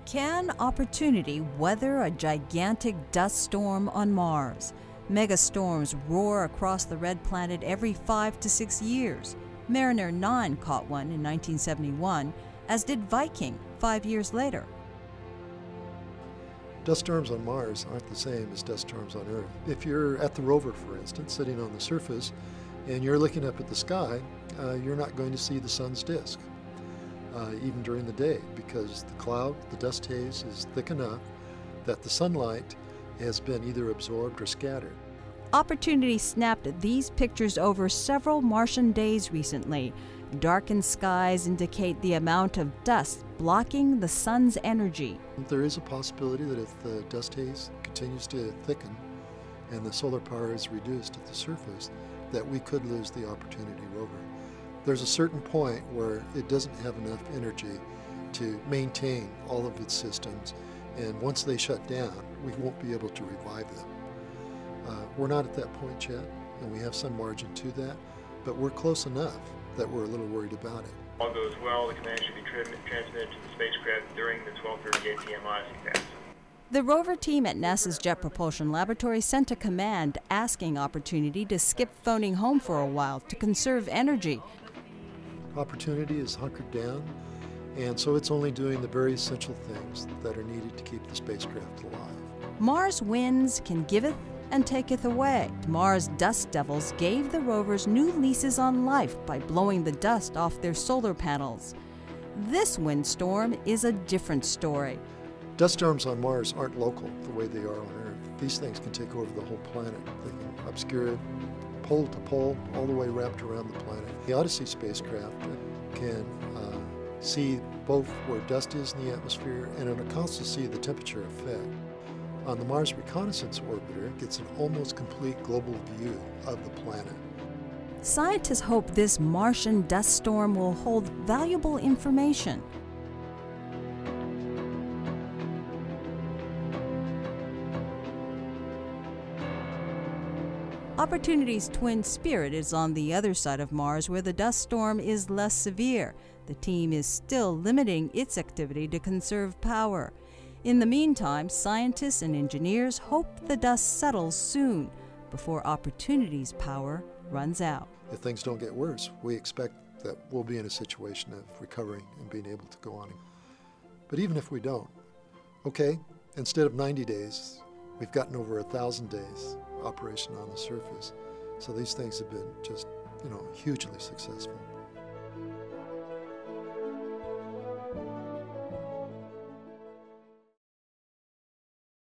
Can Opportunity weather a gigantic dust storm on Mars? Megastorms roar across the red planet every 5 to 6 years. Mariner 9 caught one in 1971, as did Viking 5 years later. Dust storms on Mars aren't the same as dust storms on Earth. If you're at the rover, for instance, sitting on the surface, and you're looking up at the sky, you're not going to see the sun's disk, even during the day, because the cloud, the dust haze, is thick enough that the sunlight has been either absorbed or scattered. Opportunity snapped these pictures over several Martian days recently. Darkened skies indicate the amount of dust blocking the sun's energy. There is a possibility that if the dust haze continues to thicken and the solar power is reduced at the surface, that we could lose the Opportunity rover. There's a certain point where it doesn't have enough energy to maintain all of its systems, and once they shut down, we won't be able to revive them. We're not at that point yet, and we have some margin to that, but we're close enough that we're a little worried about it. All goes well, the command should be transmitted to the spacecraft during the 12:38 p.m. Odyssey pass. The rover team at NASA's Jet Propulsion Laboratory sent a command asking Opportunity to skip phoning home for a while to conserve energy. Opportunity is hunkered down, and so it's only doing the very essential things that are needed to keep the spacecraft alive. Mars winds can giveth and taketh away. Mars dust devils gave the rovers new leases on life by blowing the dust off their solar panels. This windstorm is a different story. Dust storms on Mars aren't local the way they are on Earth. These things can take over the whole planet. They can obscure it pole to pole, all the way wrapped around the planet. The Odyssey spacecraft can see both where dust is in the atmosphere, and it can also see the temperature effect. On the Mars Reconnaissance Orbiter, it gets an almost complete global view of the planet. Scientists hope this Martian dust storm will hold valuable information. Opportunity's twin Spirit is on the other side of Mars, where the dust storm is less severe. The team is still limiting its activity to conserve power. In the meantime, scientists and engineers hope the dust settles soon, before Opportunity's power runs out. If things don't get worse, we expect that we'll be in a situation of recovering and being able to go on. But even if we don't, okay, instead of 90 days, we've gotten over 1,000 days operation on the surface. So these things have been just, hugely successful.